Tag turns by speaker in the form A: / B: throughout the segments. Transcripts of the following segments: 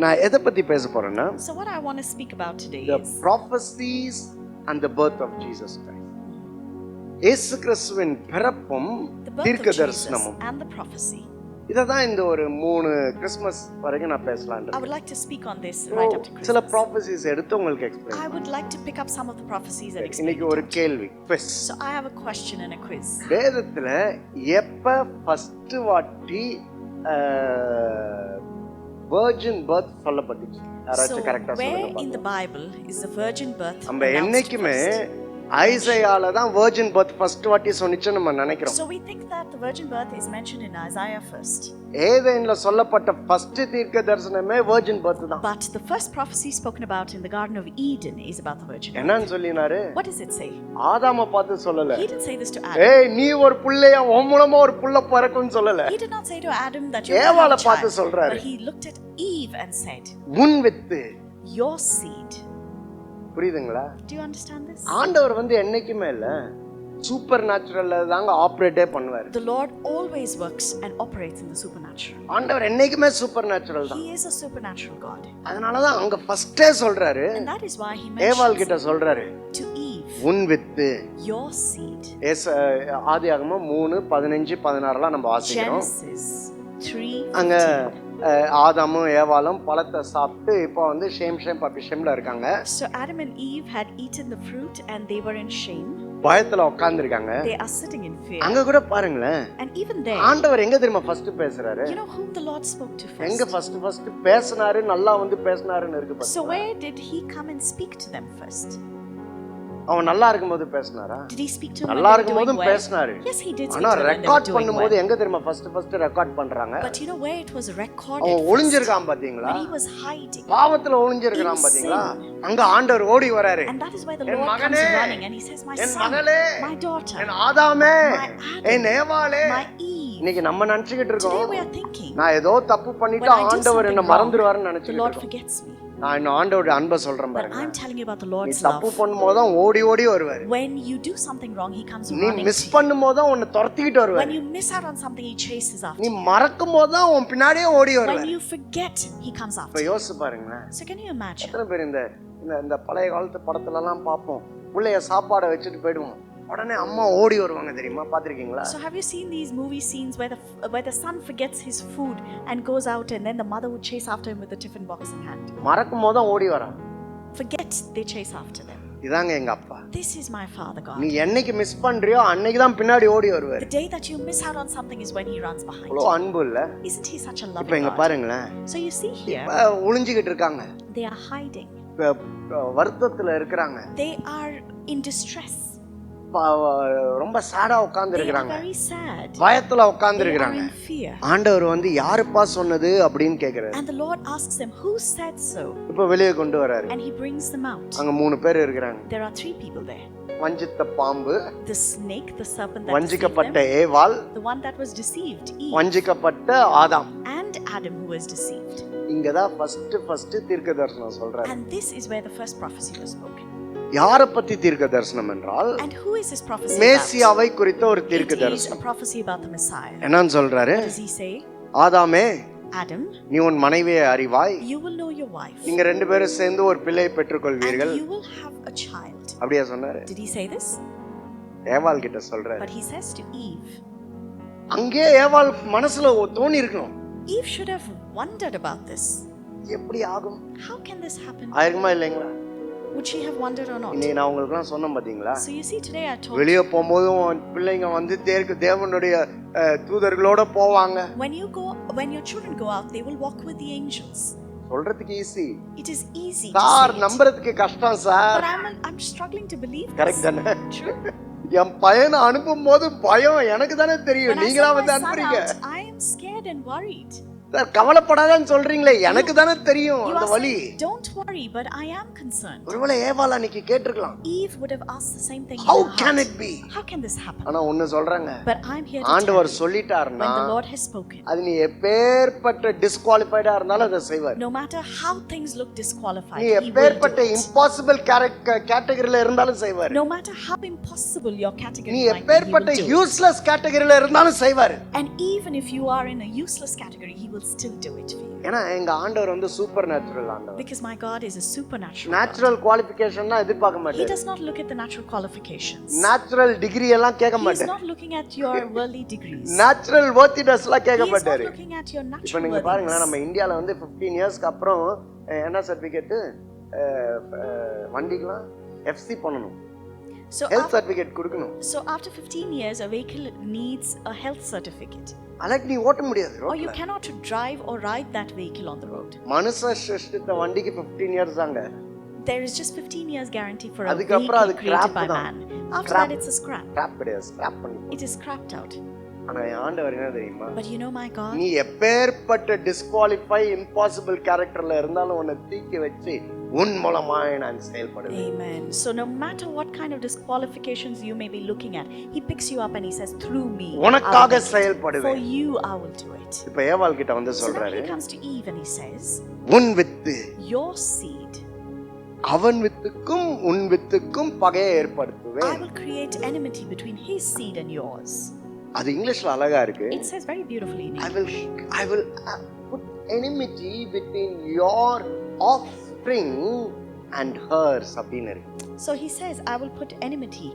A: நான் எதை பத்தி பேச போறேன்னா,
B: So what I want to speak about today
A: the
B: is
A: prophecies and the birth of Jesus Christ. இயேசு கிறிஸ்துவின் பிறப்பும்
B: the birth of
A: தீர்க்க
B: Jesus
A: தரிசனமும்.
B: and the prophecy.
A: இததான் இந்த ஒரு 3 கிறிஸ்மஸ் வரைக்கும் நான் பேசலாம்னு
B: I would
A: இருக்கேன்.
B: like to speak on this right up to
A: சில
B: Christmas.
A: prophecies எடுத்து உங்களுக்கு explain.
B: I would like to pick up some of the prophecies and explain
A: இன்னைக்கு ஒரு
B: it.
A: கேள்வி, quiz.
B: So I have a question and a quiz.
A: வேதத்துல எப்ப first வாட்டி virgin birth சொல்லப்பட்டுச்சு?
B: So
A: யாராச்சும் கரெக்ட்டா
B: where
A: சொல்லுங்க.
B: in the Bible is the virgin birth
A: நம்ம
B: announced
A: என்னைக்குமே
B: first?
A: ஐசாயால தான் virgin birth ஃபர்ஸ்ட் வாட்டி சொன்னிச்சு நம்ம நினைக்கிறோம்.
B: So we think that the virgin birth is mentioned in Isaiah first.
A: ஏதேன்ல சொல்லப்பட்ட ஃபர்ஸ்ட் தீர்க்க தரிசனமே virgin birth தான்.
B: But the first prophecy spoken about in the Garden of Eden is about the virgin birth.
A: என்னன்னு சொல்லினாரு?
B: What does it say?
A: ஆதாம பார்த்து சொல்லல.
B: He didn't say this to Adam.
A: ஏய் நீ ஒரு புள்ளைய உன் மூலமா ஒரு புள்ள பிறக்கும்னு சொல்லல.
B: He did not say to Adam that you will
A: ஏவாள
B: have a
A: பார்த்து
B: child.
A: சொல்றாரு.
B: But he looked at Eve and said,
A: உன் வித்து.
B: your seed.
A: புரியுதுங்களா?
B: Do you understand this?
A: ஆண்டவர் வந்து என்னைக்குமே இல்ல சூப்பர் நேச்சுரல்ல தாங்க ஆபரேட்டே பண்ணுவார்.
B: The Lord always works and operates in the supernatural.
A: ஆண்டவர் என்னைக்குமே சூப்பர் நேச்சுரல் தான்.
B: He is a supernatural God.
A: அதனால தான் அங்க ஃபர்ஸ்டே சொல்றாரு.
B: And that is why he
A: ஏவாள் கிட்ட
B: mentions
A: சொல்றாரு.
B: to Eve,
A: உன் வித்து.
B: your seed.
A: ஆதியாகமம் 3:15-16 நம்ம வாசிக்கிறோம்.
B: Genesis 3.
A: அங்க ஆதாமும் ஏவாளும் பழத்தை சாப்பிட்டு இப்போ வந்து ஷேம் பபிஷேம்ல இருக்காங்க.
B: So Adam and Eve had eaten the fruit and they were in shame.
A: பயத்துல உட்கார்ந்திருக்காங்க.
B: They are sitting in fear.
A: அங்க கூட பாருங்களேன்.
B: And even there,
A: ஆண்டவர் எங்க தெரியுமா ஃபர்ஸ்ட் பேசுறாரு?
B: you know whom the Lord spoke to first?
A: எங்க ஃபர்ஸ்ட் பேசினாரு, நல்லா வந்து பேசினாருன்னு இருக்கு பாருங்க.
B: So where did he come and speak to them first?
A: அவன் நல்லா இருக்கும்போது பேசினாரா?
B: Did he speak to them
A: நல்லா
B: when they were
A: இருக்கும்போது
B: doing well?
A: பேசினாரு.
B: Yes, he did speak
A: ஆனா
B: to them when they were
A: record
B: doing
A: பண்ணும்போது
B: well.
A: எங்க தெரியுமா ஃபர்ஸ்ட் ரெக்கார்ட் பண்றாங்க?
B: But you know where it was recorded
A: அவன்
B: first?
A: ஒளிஞ்சிருக்கான் பாத்தீங்களா?
B: When he was hiding.
A: பாவத்துல ஒளிஞ்சிருக்கான் பாத்தீங்களா? அங்க ஆண்டவர் ஓடி வராரு.
B: And that is why the
A: N
B: Lord comes
A: மகனே,
B: running and he says, my
A: N
B: son,
A: மகளே,
B: my daughter,
A: N ஆதாமே,
B: my Adam,
A: N ஏவாளே.
B: my Eve.
A: இன்னைக்கு நம்ம நினைச்சிட்டு
B: Today
A: இருக்கோம்,
B: we are thinking,
A: நான் ஏதோ தப்பு பண்ணிட்டு
B: when I do
A: ஆண்டவர் என்ன
B: something
A: மறந்துடுவாருன்னு
B: wrong, the
A: நினைச்சிட்டு
B: Lord
A: இருக்கோம்.
B: forgets me.
A: நான் இன்னும் ஆண்டவருடைய அன்பை சொல்றேன்
B: But
A: பாருங்க.
B: I'm telling you about the
A: நீ
B: Lord's
A: தப்பு
B: love.
A: பண்ணும்போது தான் ஓடி ஓடி வருவாரு.
B: When you do something wrong, he comes
A: நீ
B: running
A: மிஸ்
B: to you.
A: பண்ணும்போது தான் உன்னை துரத்திக்கிட்டு
B: When
A: வருவாரு.
B: you miss out on something, he chases after
A: நீ
B: you.
A: மறக்கும் போது தான் உன் பின்னாடியே ஓடி
B: When
A: வருவாரு.
B: you forget, he comes
A: இப்ப
B: after you.
A: யோசிச்சு பாருங்களேன்.
B: So can you imagine?
A: எத்தனை பேர் இந்த இந்த பழைய காலத்து படத்துல எல்லாம் பார்ப்போம், பிள்ளைய சாப்பாடை வச்சுட்டு போயிடுவோம், உடனே அம்மா ஓடி வருவாங்க தெரியுமா? பாத்திருக்கீங்களா?
B: So have you seen these movie scenes where the son forgets his food and goes out and then the mother would chase after him with the tiffin box in hand?
A: மறக்கும் போது தான் ஓடி வரான்.
B: Forget, they chase after them.
A: இதாங்க எங்க அப்பா.
B: This is my Father God.
A: நீ என்னைக்கு மிஸ் பண்றியோ அன்னைக்கு தான் பின்னாடி ஓடி வருவாரு.
B: The day that you miss out on something is when he runs behind
A: அவ்வளவு
B: you.
A: அன்பு இல்ல?
B: Isn't he such a
A: இப்ப
B: loving
A: இங்க
B: God?
A: பாருங்களேன்,
B: So you see here,
A: ஒளிஞ்சுகிட்டு இருக்காங்க,
B: they are hiding.
A: வருத்தத்துல இருக்கிறாங்க,
B: They are in distress.
A: ரொம்ப சாடா உட்கார்ந்து
B: They are
A: இருக்கிறாங்க,
B: very sad.
A: பயத்துல உட்கார்ந்து
B: They are
A: இருக்கிறாங்க.
B: in fear.
A: ஆண்டவர் வந்து யாருப்பா சொன்னது அப்படின்னு கேக்குறாரு.
B: And the Lord asks them, who said so?
A: இப்ப வெளியே கொண்டு வராரு.
B: And he brings them out.
A: அங்க 3 பேர் இருக்கிறாங்க.
B: There are 3 people there.
A: வஞ்சித்த பாம்பு,
B: The snake, the serpent that deceived
A: வஞ்சிக்கப்பட்ட
B: them,
A: ஏவாள்,
B: the one that was deceived, Eve,
A: வஞ்சிக்கப்பட்ட ஆதாம்.
B: and Adam who was deceived.
A: இங்கதான் ஃபர்ஸ்ட் தீர்க்க தரிசனம் சொல்றாரு.
B: And this is where the first prophecy was spoken.
A: யாரை பத்தி தீர்க்க தரிசனம் என்றால்,
B: And who is this prophecy about?
A: மேசியாவை குறித்த ஒரு தீர்க்க
B: It is a
A: தரிசனம்.
B: prophecy about the Messiah.
A: என்னன்னு சொல்றாரு?
B: What does he say?
A: ஆதாமே,
B: Adam,
A: நீ உன் மனைவியை அறிவாய்,
B: you will know your wife,
A: நீங்க 2 பேரும் சேர்ந்து ஒரு பிள்ளையை பெற்றுக்கொள்வீர்கள்.
B: and you will have a child.
A: அப்படியே சொன்னாரு.
B: Did he say this?
A: ஏவாள் கிட்ட சொல்றாரு.
B: But he says to Eve.
A: அங்கே ஏவாள் மனசுல தோணி இருக்கணும்,
B: Eve should have wondered about this.
A: எப்படி ஆகும்?
B: How can this happen?
A: ஆயிருக்குமா இல்லைங்களா?
B: Would she have wondered or not?
A: இன்னைக்கு நான் உங்களுக்கு எல்லாம் சொன்னேன் பாத்தீங்களா?
B: So you see, today I told
A: வெளியே போகும்போதும் பிள்ளைங்க வந்து தேவனுடைய தூதர்களோட போவாங்க.
B: when your children go out, they will walk with the angels.
A: சொல்றதுக்கு easy.
B: It is easy
A: sir,
B: to say
A: நம்புறதுக்கு கஷ்டம் sir.
B: but I'm struggling to believe this.
A: Correct தானே?
B: True.
A: என் பையனை அனுப்பும் போது பயம் எனக்கு தானே தெரியும்,
B: When I
A: நீங்களா
B: send
A: வந்து
B: my son
A: அனுப்புறீங்க.
B: out, I am scared and worried.
A: Sir கவலைப்படாதன்னு சொல்றீங்களே, எனக்கு தானே தெரியும்
B: You
A: அந்த
B: are
A: வலி.
B: saying, don't worry, but I am concerned.
A: ஒருவேளை ஏவாள் அன்னைக்கு கேட்டிருக்கலாம்,
B: Eve would have asked the same thing.
A: how
B: in her
A: can
B: heart.
A: it be?
B: How can this happen?
A: ஆனா ஒன்னு சொல்றாங்க,
B: But I'm here to tell
A: ஆண்டவர்
B: you,
A: சொல்லிட்டாருன்னா
B: when the Lord has spoken,
A: அது நீ எப்பேற்பட்ட டிஸ்குவாலிஃபைடா இருந்தாலும் அதை செய்வார்.
B: no matter how things look disqualified,
A: நீ
B: he will
A: எப்பேற்பட்ட
B: do it.
A: இம்பாசிபிள் கேட்டகரியில இருந்தாலும் செய்வார்.
B: No matter how impossible your category
A: நீ
B: might be, he will
A: எப்பேற்பட்ட
B: do it.
A: யூஸ்லெஸ் கேட்டகரியில இருந்தாலும் செய்வார்.
B: And even if you are in a useless category, he will will still do it for you.
A: ஏன்னா எங்க ஆண்டவர் வந்து சூப்பர் நேச்சுரல் ஆண்டவர்.
B: Because my God is a supernatural
A: natural குவாலிஃபிகேஷன்லாம் எதிர்பார்க்க
B: God. He
A: மாட்டாரு.
B: does not look at the natural qualifications.
A: Natural degree எல்லாம் கேட்க
B: He is
A: மாட்டாரு.
B: not looking at your worldly degrees.
A: Natural வொர்த்தினஸ்லாம் கேட்க
B: He is not
A: மாட்டாரு.
B: looking at your
A: இப்போ
B: natural
A: நீங்க பாருங்களேன்,
B: worthiness.
A: நம்ம இந்தியால வந்து 15 இயர்ஸ்க்கு அப்புறம் என்ன சர்டிபிகேட் வண்டிக்கலாம் எஃப்சி பண்ணணும், ஹெல்த் சர்டிபிகேட் கொடுக்கணும்.
B: So after 15 years a vehicle needs a health certificate.
A: அலக் நீ ஓட்ட முடியாது
B: Or you
A: ரோட்ல.
B: cannot drive or ride that vehicle on the road.
A: மனுஷ சிருஷ்டித்த வண்டிக்கு 15 இயர்ஸ் தாங்க.
B: There is just 15 years guarantee for a
A: அதுக்கு அப்புறம் அது
B: vehicle created by
A: scrap
B: man. After
A: Scrap.
B: that it's a scrap.
A: Scrap கிடையாது, scrap பண்ணி.
B: It is scrapped out.
A: ஆனா என் ஆண்டவர் என்ன தெரியுமா,
B: But you know my God,
A: நீ எப்பேற்பட்ட டிஸ்குவாலிஃபை இம்பாசிபிள் கேரக்டர்ல இருந்தாலும் உன்னை தூக்கி வச்சு உன் மூலமாய் நான் செயல்படுவேன்.
B: amen. So no matter what kind of disqualifications you may be looking at, he picks you up and he says, through me I will
A: உனக்காக
B: make it. For
A: செயல்படுவேன்.
B: you I will do it.
A: இப்ப ஏவாள் கிட்ட வந்து
B: So now
A: சொல்றாரு,
B: he comes to Eve and he says,
A: உன் with
B: your seed,
A: அவன் வித்துக்கும் உன் வித்துக்கும் பகையை
B: I
A: ஏற்படுத்துவேன்.
B: will create enmity between his seed and yours.
A: அது இங்கிலீஷ்ல அழகா இருக்கு.
B: It says very beautifully in
A: I will put enmity between your offspring and hers அப்படின்னு இருக்கு.
B: So he says, I will put enmity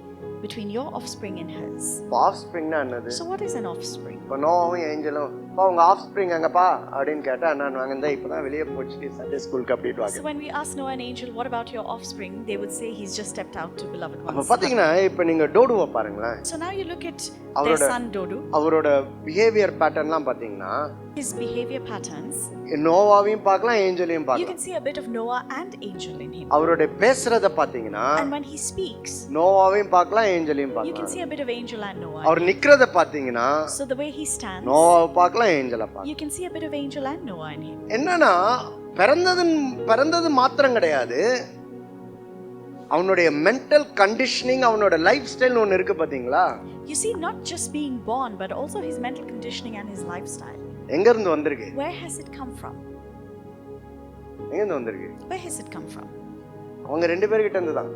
B: between your offspring and hers.
A: ஆஃப்ஸ்பிரிங்னா என்னது?
B: So what is an offspring?
A: இப்போ நோவும் ஏஞ்சலும் உங்க offspring எங்கப்பா அப்படின்னு கேட்டா நான் வாங்க இப்பதான் வெளியே போச்சு சண்டே ஸ்கூலுக்கு அப்படின்னு
B: So
A: வாங்க.
B: when we ask Noah and angel, what about your offspring? They would say he's just stepped out to beloved
A: அப்ப
B: ones.
A: பாத்தீங்கன்னா இப்ப நீங்க டோடுவை பாருங்களேன்.
B: So now you look at their
A: அவரோட-
B: son Dodu,
A: அவரோட பிஹேவியர் பேட்டர்ன்லாம் பாத்தீங்கன்னா
B: his behavior patterns.
A: நோவாவையும் பார்க்கலாம், ஏஞ்சலையும்
B: You
A: பார்க்கலாம்.
B: can see a bit of Noah and angel in him.
A: அவரோட பேசுறத பாத்தீங்கன்னா
B: And when he speaks,
A: நோவாவையும் பார்க்கலாம், ஏஞ்சலையும்
B: you can
A: பார்க்கலாம்.
B: see a bit of angel and Noah.
A: அவர் நிக்கிறத பாத்தீங்கன்னா
B: So the way he stands,
A: நோவாவை பார்க்கலாம், ஏஞ்சலை பார்க்கலாம்.
B: you can see a bit of angel and Noah in him.
A: என்னன்னா பிறந்தது மாத்திரம் கிடையாது, அவனுடைய மென்டல் கண்டிஷனிங், அவனோட லைஃப் ஸ்டைல் ஒன்று இருக்கு பாத்தீங்களா?
B: You see, not just being born, but also his mental conditioning and his lifestyle.
A: எங்க இருந்து வந்திருக்கு?
B: Where has it come from?
A: எங்க இருந்து வந்திருக்கு?
B: Where has it come from?
A: அவங்க ரெண்டு பேர்கிட்ட இருந்து தான்.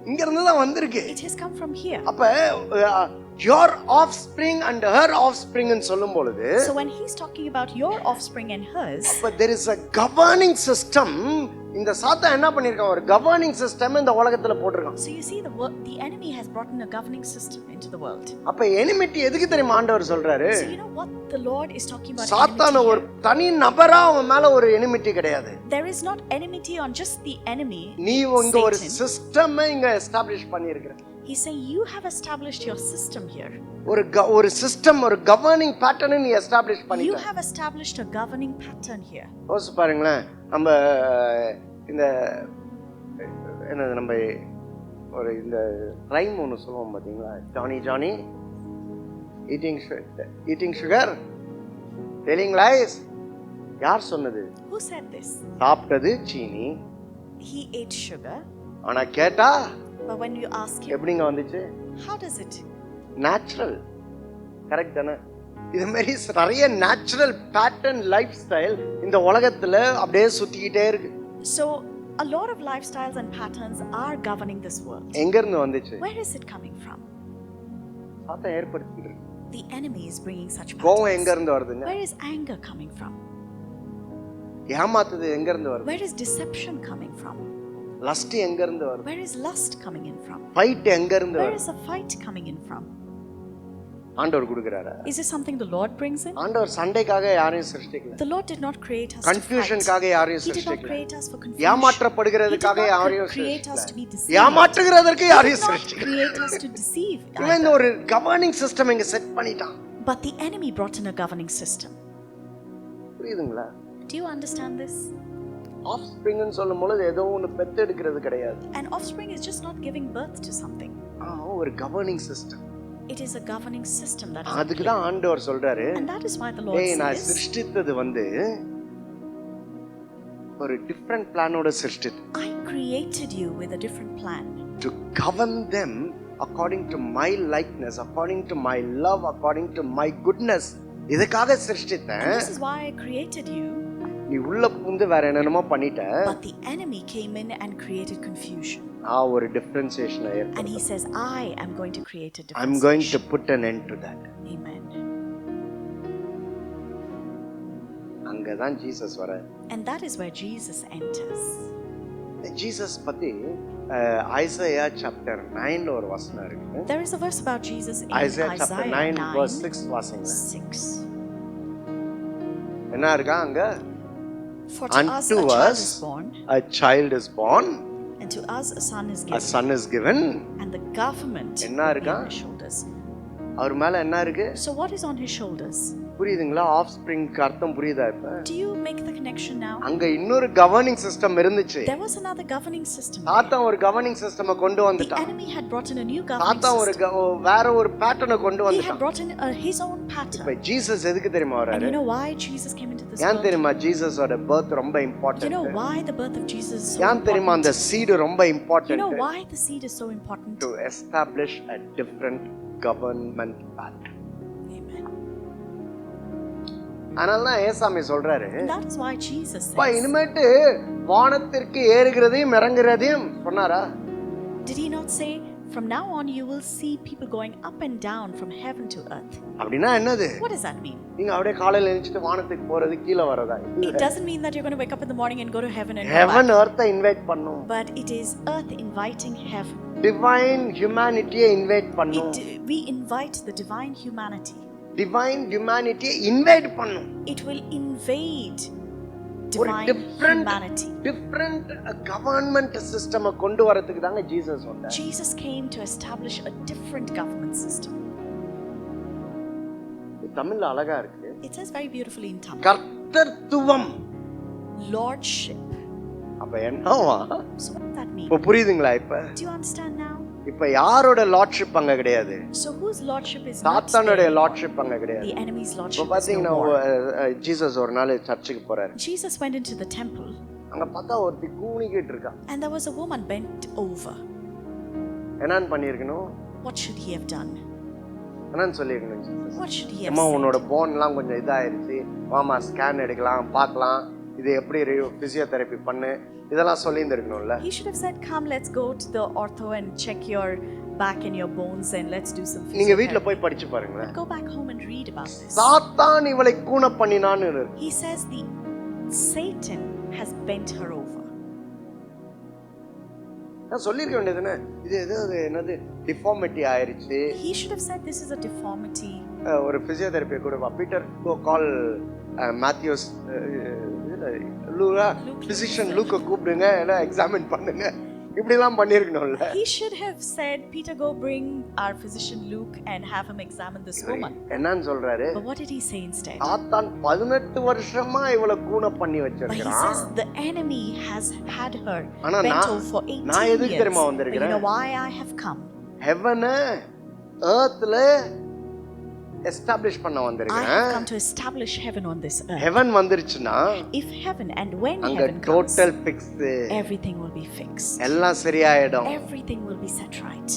A: இங்க இருந்து தான் வந்திருக்கு.
B: It has come from here.
A: அப்ப your offspring and her offspring ன்னு சொல்லும் பொழுது,
B: So when he's talking about your offspring and hers,
A: அப்ப there is a governing system. இந்த சாத்தான் என்ன பண்ணிருக்கான், ஒரு governing system இந்த உலகத்துல போட்டுருக்கான்.
B: so you see the enemy has brought in a governing system into the world.
A: அப்ப enmity எதுக்கு தெரியுமா ஆண்டவர் சொல்றாரு?
B: So you know what the Lord is talking about?
A: சாத்தான
B: enmity
A: ஒரு
B: here?
A: தனி நபரா அவன் மேல ஒரு enmity கிடையாது.
B: There is not enmity on just the enemy.
A: நீ இங்க ஒரு
B: Satan.
A: சிஸ்டம் இங்க எஸ்டாப்லிஷ் பண்ணியிருக்கிற.
B: He's saying you have established your system here.
A: ஒரு சிஸ்டம், ஒரு கவர்னிங் பேட்டர்ன் நீ எஸ்டாப்லிஷ்
B: You
A: பண்ணிட்ட.
B: have established a governing pattern here.
A: யோசிச்சு பாருங்களேன், நம்ம இந்த என்னது நம்ம ஒரு இந்த ரைம் ஒன்று சொல்லுவோம் பார்த்தீங்களா, Johnny Johnny eating sugar telling lies. யார் சொன்னது?
B: Who said this?
A: சாப்பிட்டது சீனி,
B: He ate sugar,
A: ஆனா கேட்டா
B: but when you ask him,
A: எப்படிங்க வந்துச்சு?
B: how does it?
A: Natural. Correct தானே? இது மாதிரி நிறைய நேச்சுரல் பேட்டர்ன் லைஃப் ஸ்டைல் இந்த உலகத்துல அப்படியே சுத்திக்கிட்டே இருக்கு.
B: So a lot of lifestyles and patterns are governing this world.
A: எங்க இருந்து வந்துச்சு?
B: Where is it coming from?
A: சாத்தான் ஏற்படுத்திட்டு இருக்கு.
B: The enemy is bringing such
A: கோவம் எங்க
B: patterns.
A: இருந்து வருதுங்க?
B: Where is anger coming from?
A: ஏமாத்துது எங்க இருந்து வருது?
B: Where is deception coming from?
A: Lost எங்க இருந்து வருது?
B: Where is lust coming in from?
A: Fight எங்க இருந்து
B: Where
A: வருது?
B: is a fight coming in from?
A: ஆண்டவர் கொடுக்கறாரு.
B: Is this something the Lord brings in?
A: ஆண்டவர் சண்டைக்காக யாரையும் சிருஷ்டிக்கல.
B: The Lord did not create us to fight.
A: கன்ஃபியூஷன்காக யாரையும்
B: He did not
A: சிருஷ்டிக்கல.
B: create us for confusion.
A: ஏமாற்றப்படுகிறதுக்காக
B: He did not
A: யாரையும்
B: create us to
A: சிருஷ்டிக்கல.
B: be deceived.
A: ஏமாற்றுகிறதற்கு
B: He did
A: யாரையும்
B: not
A: சிருஷ்டிக்கல.
B: create us to deceive.
A: இவன் இந்த ஒரு governing system இங்க set பண்ணிட்டான்.
B: But the enemy brought in a governing system.
A: புரியுதுங்களா?
B: Do you understand this?
A: ஆஃப்ஸ்பிரிங்னு சொல்லும் பொழுது ஏதோ ஒன்று பெத்தெடுக்கிறது கிடையாது.
B: An offspring is just not giving birth to something.
A: ஒரு governing system.
B: It is a governing system that is.
A: அதுக்கு தான் ஆண்டவர் சொல்றாரு,
B: And that is why the Lord
A: நான்
B: says,
A: சிருஷ்டித்தது ஒரு different பிளானோட சிருஷ்டித்து.
B: I created you with a different plan.
A: To govern them according to my likeness, according to my love, according to my goodness. இதுக்காக சிருஷ்டித்தேன்.
B: And this is why I created you.
A: நீ உள்ள புந்து வேற என்னென்னமோ பண்ணிட்ட.
B: But the enemy came in and created confusion.
A: ஒரு differentiation ஏற்படுத்து.
B: And he says, I am going to create a difference.
A: I'm going to put an end to that.
B: Amen.
A: அங்கதான் Jesus வர.
B: And that is where Jesus enters.
A: Jesus பத்தி Isaiah chapter 9 ஒரு வசனம் இருக்கு.
B: There is a verse about Jesus in
A: Isaiah chapter 9 verse 6 வாசிங்க.
B: 6.
A: என்ன இருக்கா அங்க?
B: For to us a child is born,
A: a child is born,
B: and to us a son is given.
A: A son is given.
B: And the government
A: என்ன இருக்கா?
B: on his shoulders.
A: அவர் மேல என்ன இருக்கு?
B: So what is on his shoulders?
A: புரியுதுங்களா? ஆஃப்ஸ்பிரிங்க்கு அர்த்தம் புரியுதா இப்ப?
B: Do you make the connection now?
A: அங்க இன்னொரு கவர்னிங் சிஸ்டம் இருந்துச்சு.
B: There was another governing system.
A: சாத்தான் ஒரு கவர்னிங் சிஸ்டம் கொண்டு வந்துட்டான்.
B: The enemy had brought in a new governing system.
A: சாத்தான் வேற ஒரு பேட்டர்னை கொண்டு
B: He
A: வந்துட்டான்.
B: had brought in his own pattern.
A: இப்ப ஜீசஸ் எதுக்கு தெரியுமா வராரு?
B: And you know why Jesus came into this world?
A: ஏன் தெரியுமா ஜீசஸோட birth ரொம்ப important?
B: You know why the birth of Jesus is so
A: ஏன் தெரியுமா அந்த seed ரொம்ப important?
B: You know why the seed is so important?
A: To establish a different government pattern. அதனால ஏசாமி சொல்றாரு,
B: that is why Jesus says,
A: பா இனிமேட்டு வானத்திற்கு ஏறுகிறதையும் இறங்குறதையும் சொன்னாரா?
B: Did he not say, from now on you will see people going up and down from heaven to earth?
A: அப்படினா என்னது?
B: What does that mean?
A: நீங்க அப்படியே காலையில எழுந்திட்டு வானத்துக்கு போறது கீழ வரதா?
B: It doesn't mean that you're going to wake up in the morning and go to heaven and
A: heaven earth invite பண்ணும்.
B: But it is earth inviting heaven.
A: Divine humanity invite பண்ணும்.
B: We invite the divine humanity.
A: Divine humanity invade பண்ணும்.
B: It will invade divine humanity.
A: Different government system கொண்டு வரதுக்கு தாங்க Jesus வந்தார்.
B: Jesus came to establish a different government system.
A: தமிழ்ல அழகா இருக்கு.
B: It says very beautifully in Tamil.
A: கர்த்தத்துவம்.
B: Lordship.
A: அப்ப என்னவா?
B: So what does that mean?
A: இப்ப புரியுதுங்களா இப்ப?
B: Do you understand now?
A: இப்ப யாரோட லார்ட்ஷிப் அங்க கிடையாது?
B: So whose lordship is not?
A: சாத்தானுடைய லார்ட்ஷிப் அங்க கிடையாது.
B: The enemy's lordship.
A: இப்ப பாத்தீங்கன்னா ஜீசஸ் ஒரு நாள் சர்ச்சுக்கு போறாரு.
B: Jesus went into the temple.
A: அங்க பார்த்தா ஒருத்தி கூனிக்கிட்டு இருக்கா.
B: And there was a woman bent over.
A: என்னன்னு பண்ணிருக்கணும்?
B: What should he have done?
A: என்னன்னு சொல்லிருக்கணும் Jesus?
B: What should he have
A: அம்மா
B: said?
A: உன்னோட போன்லாம் கொஞ்சம் இதாயிருச்சு, வாமா ஸ்கேன் எடுக்கலாம் பார்க்கலாம், இது எப்படி பிசியோதெரபி பண்ணு, இதெல்லாம் சொல்லி இருந்திருக்கணும்ல.
B: He should have said, come let's go to the ortho and check your back and your bones and let's do some physiotherapy.
A: நீங்க வீட்ல போய் படிச்சு பாருங்க.
B: Go back home and read about this.
A: சாத்தான் இவளை கூன பண்ணினான்னு.
B: He says the Satan has bent her over.
A: நான் சொல்லிருக்க வேண்டியதுனே, இது என்னது டிஃபார்மிட்டி ஆயிருச்சு.
B: He should have said this is a deformity.
A: ஒரு பிசியோதெரபி கூட பீட்டர் கோ கால் மேத்யூஸ் physician Luke கூப்பிடுங்க, எல்லாம் எக்ஸாமின் பண்ணுங்க, இப்படி எல்லாம் பண்ணிருக்கணும்ல.
B: He should have said, Peter, go bring our physician Luke and have him examine this woman.
A: என்னன்னு சொல்றாரு?
B: But what did he say instead?
A: சாத்தான் 18 வருஷமா இவளை கூன பண்ணி வச்சிருக்கான்.
B: But he says the enemy has had her bent over for 18 years.
A: நான் எதுக்கு தெரியுமா வந்திருக்கேன்?
B: You know why I have come?
A: Heaven earthல எஸ்டாப்லிஷ் பண்ண வந்திருக்கேன்.
B: I have come to establish heaven on this earth.
A: Heaven வந்துருச்சுனா,
B: if heaven and when
A: அங்க
B: heaven comes,
A: total fix,
B: everything will be fixed.
A: எல்லாம் சரியாயிடும்.
B: Everything will be set right.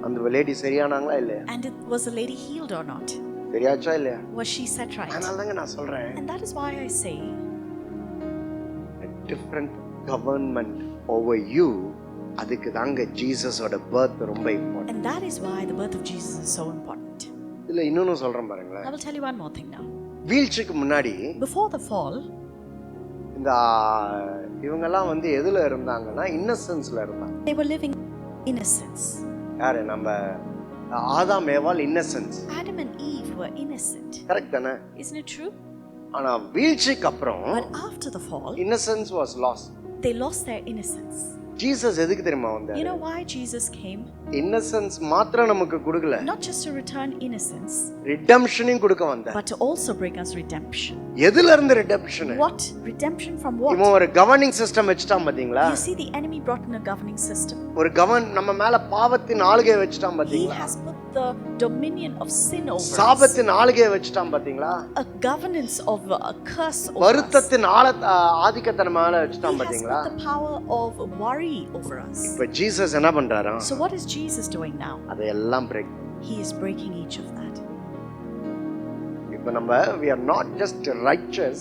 A: அந்த lady சரியானாங்களா இல்லையா?
B: And was the lady healed or not?
A: சரியாச்சா இல்லையா?
B: Was she set right?
A: அதனாலங்க நான் சொல்றேன்.
B: And that is why I say,
A: a different government over you. அதுக்கு தாங்க ஜீசஸோட birth ரொம்ப important.
B: And that is why the birth of Jesus is so important.
A: இல்ல இன்னொன்னு சொல்றேன் பாருங்க.
B: I will tell you one more thing now.
A: வீழ்ச்சிக்கு முன்னாடி,
B: before the fall,
A: இந்த இவங்கெல்லாம் வந்து எதுல இருந்தாங்கன்னா இன்னசென்ஸ்ல இருந்தாங்க.
B: they were living innocence.
A: யாரு? நம்ம ஆதாம் ஏவாள் innocence.
B: Adam and Eve were innocent.
A: Correct தானே?
B: Isn't it true?
A: ஆனா வீழ்ச்சிக்கு அப்புறம்,
B: but after the fall,
A: innocence was lost.
B: they lost their innocence.
A: Jesus எதுக்கு தெரியுமா வந்தாரு?
B: You know why Jesus came?
A: Innocence மாத்திரம் நமக்கு கொடுக்கல.
B: Not just to return innocence,
A: redemptioning கொடுக்க வந்தார்.
B: but to also bring us redemption.
A: எதில இருந்து redemption?
B: What? Redemption from what?
A: இவன் ஒரு governing system வச்சிட்டான் பாத்தீங்களா?
B: You see, the enemy brought in a governing system.
A: ஒரு நம்ம மேல பாவத்தின் ஆளுகை வச்சிட்டான் பாத்தீங்களா?
B: He has put the dominion of sin over us.
A: சாபத்தின் ஆளுகை வச்சிட்டான் பாத்தீங்களா?
B: A governance of a curse over us.
A: வருத்தத்தின் ஆதிக்கத்தை நம்ம மேல வச்சிட்டான் பாத்தீங்களா?
B: He has put the power of worry over us.
A: இப்ப ஜீசஸ் என்ன பண்றாரா?
B: So what is Jesus doing now?
A: அதெல்லாம் break.
B: He is breaking each of that.
A: இப்ப நம்ம we are not just righteous.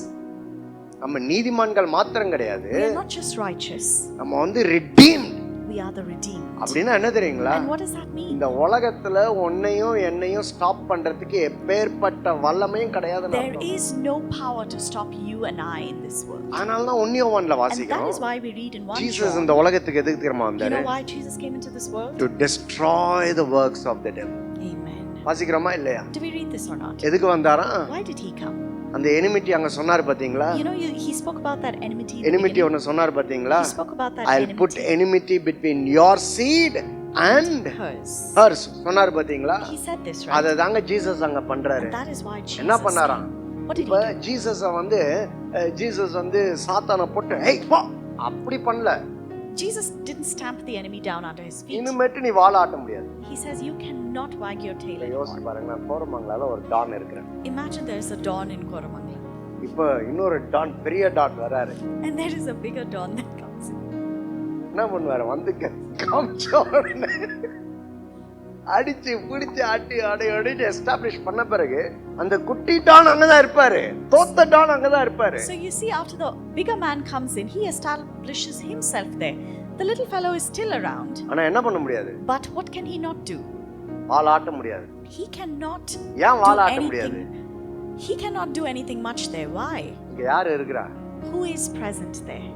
A: நம்ம நீதிமான்கள் மாத்திரம் கிடையாது.
B: We are not just righteous.
A: நம்ம வந்து redeemed.
B: We we are the redeemed.
A: அப்படினா என்ன தெரியுங்களா?
B: And what does that mean?
A: இந்த உலகத்துல உன்னையும் என்னையும் ஸ்டாப் பண்றதுக்கு எப்பேர்ப்பட்ட வல்லமையும் கிடையாது.
B: There is no power to stop you and I in this world.
A: அதனால தான் 1:1ல வாசிக்கிறோம்.
B: And that is why we read in 1 John.
A: Jesus இந்த உலகத்துக்கு எதுக்கு தெரியுமா வந்தாரு?
B: You know why Jesus came into this world?
A: To destroy the works of the devil.
B: Amen.
A: வாசிக்கிறோமா இல்லையா?
B: Do we read this or not?
A: எதுக்கு வந்தாரா?
B: Why did he come?
A: அந்த enmity அங்க சொன்னார் பாத்தீங்களா?
B: You know, he spoke about that enmity.
A: Enmity ஒன்னு சொன்னார் பாத்தீங்களா?
B: He spoke about that
A: I'll put enmity between your seed and hers. சொன்னார் பாத்தீங்களா?
B: He said this, right?
A: அத தாங்க ஜீசஸ் அங்க பண்றாரு.
B: And that is why Jesus
A: என்ன பண்ணாரா?
B: What did he do?
A: Jesus வந்து சாத்தானை போட்டு ஏய் போ அப்படி பண்ணல.
B: Jesus didn't stamp the enemy down under his feet.
A: இனிமேட்டு நீ வாள ஆட்ட முடியாது.
B: He says you cannot wag your tail anymore.
A: யோசிச்சு பாருங்க, நான் கோரமங்கலால ஒரு டான் இருக்கிறேன்.
B: Imagine there is a don in Koramangala.
A: இப்போ இன்னொரு டான், பெரிய டான் வராரு.
B: And there is a bigger don that comes in.
A: என்ன பண்ணுவாரு? வந்து காம்ச்சோன்னு அடிச்சு பிடிச்சு ஆட்டி அடி எஸ்டாப்லிஷ் பண்ண பிறகு அந்த குட்டி டான் அங்கதான் இருப்பாரு, தோத்த டான் அங்கதான் இருப்பாரு.
B: So you see, after the bigger man comes in, he establishes himself there. The little fellow is still around.
A: ஆனா என்ன பண்ண முடியாது?
B: But what can he not do?
A: வாள ஆட்ட முடியாது.
B: He cannot.
A: ஏன் வாள ஆட்ட முடியாது?
B: He cannot do anything much there. Why?
A: இங்க யார் இருக்கறா?
B: Who is present there?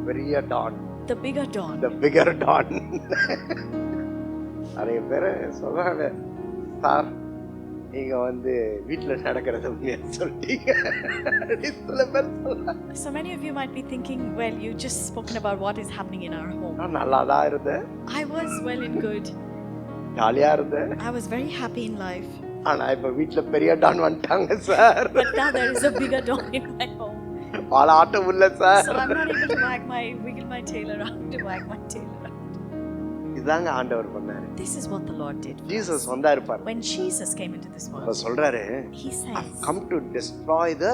A: பெரிய Don.
B: The bigger don.
A: The bigger don. நிறைய பேர் சொல்றாங்க, சார் நீங்க வந்து வீட்டுல நடக்கிறத சொல்லிட்டீங்க. சில பேர் சொல்றாங்க.
B: So many of you might be thinking, well, you just spoken about what is happening in our home.
A: நான் நல்லா தான் இருந்தேன்.
B: I was well and good.
A: ஜாலியா இருந்தேன்.
B: I was very happy in life.
A: ஆனா இப்ப வீட்டுல பெரிய டான் வந்துட்டாங்க sir.
B: But now there is a bigger don in my home.
A: வாள ஆட்ட முடியல sir.
B: So I'm not able to wiggle my tail around, to wag my tail around.
A: இதாங்க ஆண்டவர் பண்ணாரு.
B: This is what the Lord did.
A: Jesus வந்தாரு பாரு.
B: When Jesus came into this world.
A: அவர் சொல்றாரு,
B: He says,
A: come to destroy the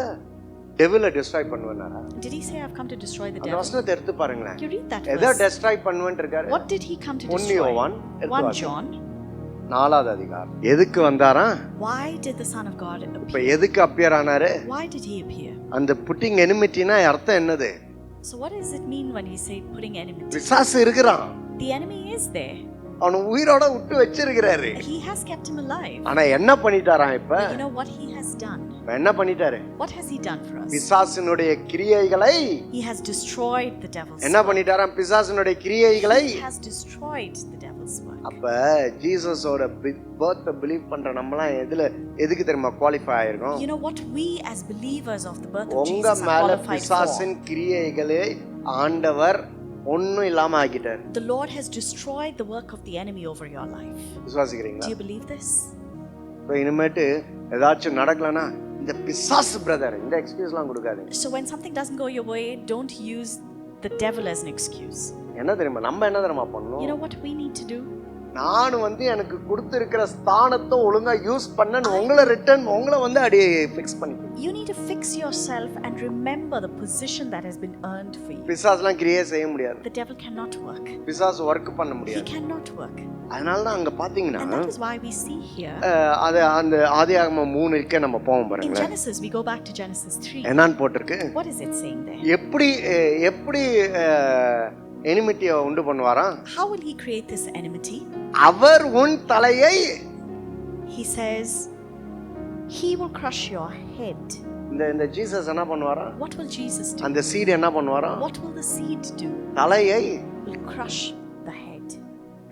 A: devil. Destroy பண்ணுவனாரா?
B: Did he say I've come to destroy the
A: அந்த
B: devil?
A: வசனத்தை எடுத்து பாருங்களேன்.
B: You read that
A: எதை
B: verse.
A: destroy பண்ணுவன்னு இருக்காரு?
B: What did he come to destroy? 1 John
A: 4வது அதிகாரம். எதுக்கு வந்தாரா?
B: Why did the Son of God appear?
A: இப்ப எதுக்கு அப்பியர் ஆனாரு?
B: Why did he appear?
A: அந்த putting enmityனா அர்த்தம் என்னது?
B: So what does it mean when he say putting enmity?
A: பிசாசு இருக்கிறான்.
B: The enemy is there.
A: அவனை உயிரோட விட்டு வச்சிருக்கிறாரு.
B: He has kept him alive.
A: ஆனா என்ன பண்ணிட்டாராம் இப்ப?
B: But you know what he has done?
A: என்ன பண்ணிட்டாரு?
B: What has he done for us?
A: பிசாசினுடைய கிரியைகளை
B: He has destroyed the devil's work.
A: என்ன பண்ணிட்டாராம்? பிசாசினுடைய கிரியைகளை
B: He has destroyed the devil's work.
A: அப்ப ஜீசஸோட பர்த் பிலீவ் பண்ற நம்மலாம் எதுக்கு தெரியுமா qualify ஆயிருக்கோம்?
B: You know what we as believers of the birth of
A: உங்க
B: Jesus are
A: மேல
B: qualified
A: பிசாசின்
B: for?
A: கிரியைகளை ஆண்டவர் ஒண்ணும் இல்லாம ஆக்கிட்டார்.
B: The Lord has destroyed the work of the enemy over your life.
A: விசுவாசிக்கிறீங்களா?
B: Do you believe this?
A: இப்போ இனிமேட்டு ஏதாச்சும் நடக்கலனா இந்த பிசாசு பிரதர் இந்த எக்ஸ்கியூஸ்லாம் கொடுக்காதீங்க.
B: So when something doesn't go your way, don't use the devil as an excuse.
A: என்ன தெரியுமா? நம்ம என்ன தெரியுமா பண்ணணும்?
B: You know what we need to do?
A: நான் வந்து எனக்கு கொடுத்திருக்கிற ஸ்தானத்தை ஒழுங்கா யூஸ் பண்ண உங்களை வந்து அப்படியே ஃபிக்ஸ் பண்ணிக்கணும்.
B: You need to fix yourself and remember the position that has been earned for you.
A: பிசாசுலாம் கிரியேட் செய்ய முடியாது.
B: The devil cannot work.
A: பிசாசு வர்க் பண்ண முடியாது.
B: He cannot work.
A: அதனால தான் அங்க பாத்தீங்கன்னா
B: And that is why we see here.
A: அது அந்த ஆதியாகமம் 3க்கு நம்ம போவோம் பாருங்க.
B: In Genesis we go back to Genesis 3.
A: என்னன்னு போட்டுருக்கு?
B: What is it saying there?
A: எப்படி எனிமிட்டியை உண்டு பண்ணுவாராம்?
B: How will he create this enmity?
A: அவர் உன் தலையை,
B: he says he will crush your head.
A: இந்த ஜீசஸ் என்ன பண்ணுவாராம்?
B: What will Jesus do?
A: அந்த சீட் என்ன பண்ணுவாராம்?
B: What will the seed do?
A: தலையை
B: will crush the head.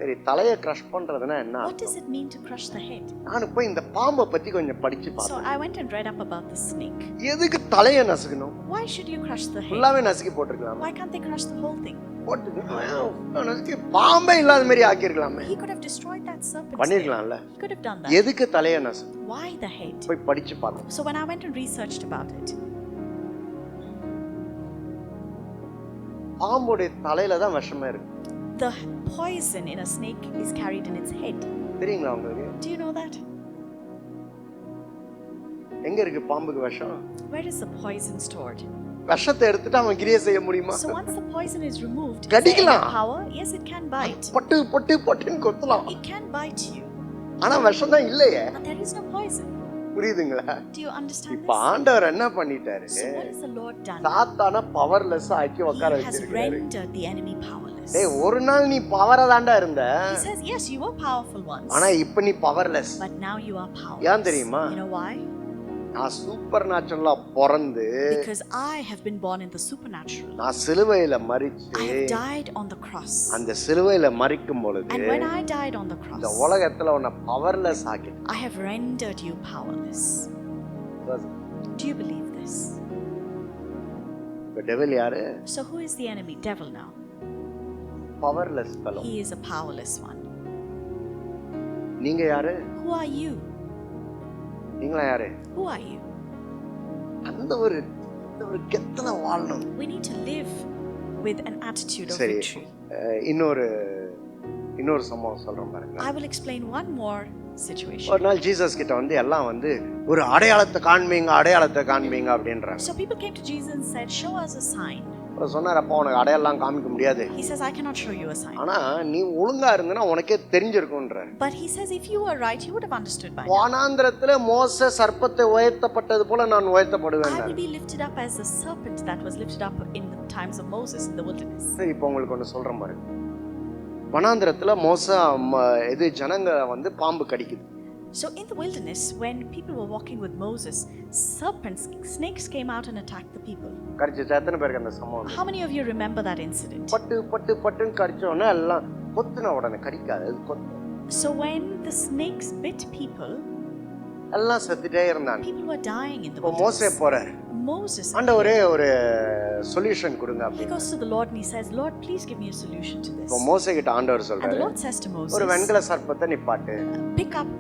A: சரி, தலையை கிரஷ் பண்றதுனா என்ன?
B: What does it mean to crush the head?
A: நான் போய் இந்த பாம்பை பத்தி கொஞ்சம் படிச்சு பார்த்தேன்.
B: So I went and read up about the snake.
A: எதுக்கு தலையை நசுக்கணும்?
B: Why should you crush the head?
A: ஃபுல்லாவே நசுக்கி போட்டுறலாம்.
B: Why can't they crush the whole thing?
A: நசுக்கி பாம்பே இல்லாத மாதிரி ஆக்கி இருக்கலாமே.
B: He could have destroyed that serpent.
A: பண்ணிரலாம்ல.
B: He could have done that.
A: எதுக்கு தலையை நசுக்கு?
B: Why the head?
A: போய் படிச்சு பார்த்தேன்.
B: So when I went and researched about it,
A: பாம்போட தலையில தான் விஷமே இருக்கு.
B: The poison in a snake is carried in its head.
A: தெரியுங்களா உங்களுக்கு?
B: Do you know that?
A: எங்க இருக்கு பாம்புக்கு விஷம்?
B: Where is the poison stored?
A: விஷத்தை எடுத்துட்டு அவன் கிரியை செய்ய முடியுமா?
B: So once the poison is removed,
A: கடிக்கலாம்.
B: power? Yes, it can bite.
A: பொட்டுன்னு கொத்தலாம்.
B: It can bite you.
A: ஆனா விஷம் தான் இல்லையே.
B: But there is no poison.
A: புரியுதுங்களா?
B: Do you understand
A: இப்ப
B: this?
A: ஆண்டவர் என்ன பண்ணிட்டாரு?
B: So what has the Lord done?
A: சாத்தான பவர்லெஸ் ஆக்கி உட்கார
B: He has
A: வச்சிருக்காரு.
B: rendered the enemy powerless. powerless.
A: டேய் ஒரு நாள் நீ பவரா தான்டா இருந்த.
B: He says, yes, you were powerful once.
A: ஆனா இப்போ நீ powerless.
B: But now you are powerless.
A: ஏன் தெரியுமா?
B: You know why?
A: நான் சூப்பர் நேச்சுரலா பிறந்து
B: Because I have been born in the supernatural.
A: நான் சிலுவையில மரிச்சு
B: I have died on the cross.
A: அந்த சிலுவையில மரிக்கும் பொழுது
B: And when I died on the
A: இந்த
B: cross,
A: உலகத்துல உன்னை powerless ஆக்கிட்டேன்.
B: I have rendered you powerless. Do you believe this?
A: The devil யாரு?
B: So who is the enemy? Devil now.
A: Powerless fellow.
B: He is a powerless one.
A: நீங்க யாரு?
B: Who are you?
A: நீங்களா யாரு?
B: Who are you?
A: அந்த ஒரு கெத்தல வாழணும்.
B: We need to live with an attitude of
A: சரி,
B: victory.
A: இன்னொரு சம்பவம் சொல்றேன் பாருங்க.
B: I will explain one more situation.
A: ஒரு நாள் ஜீசஸ் கிட்ட வந்து எல்லாம் வந்து ஒரு அடையாளத்தை காண்பீங்க அப்படின்றாங்க.
B: So people came to Jesus and said, show us a sign.
A: அவர் சொன்னார், அப்பா உனக்கு அடையாளம் காமிக்க முடியாது.
B: He says, I cannot show you a sign.
A: ஆனா நீ ஒழுங்கா இருந்தனா உனக்கே தெரிஞ்சிருக்கும்ன்றார்.
B: But he says, if you were right, you would have understood by now.
A: வானாந்திரத்திலே மோசே சர்ப்பத்தை உயர்த்தப்பட்டது போல நான் உயர்த்தப்படுவேன்.
B: I will be lifted up as a serpent that was lifted up in the times of Moses in the wilderness.
A: சரி, இப்போ உங்களுக்கு ஒன்று சொல்றேன் பாருங்க. வனாந்திரத்துல மோசே ஜனங்க வந்து பாம்பு கடிக்குது.
B: So in the wilderness, when people were walking with Moses, snakes came out and attacked the people.
A: கடிச்ச எத்தனை பேருக்கு அந்த சம்பவம்?
B: How many of you remember that incident?
A: பட்டுன்னு கடிச்சோன்னா எல்லாம் கொத்துன உடனே கடிக்காது, அது கொத்து.
B: So when the snakes bit people,
A: எல்லாம் செத்துட்டே இருந்தாங்க.
B: people were dying in the
A: இப்போ மோசே
B: wilderness.
A: போறார்.
B: Moses,
A: ஆண்டவரே ஒரு சொல்யூஷன் கொடுங்க
B: he
A: அப்படி.
B: goes to the Lord and he says, Lord, please give me a solution to this.
A: இப்போ மோசே கிட்ட ஆண்டவர்
B: And the
A: சொல்றாரு,
B: Lord says to Moses,
A: ஒரு வெண்கல சர்ப்பத்தை நிப்பாட்டு.
B: pick up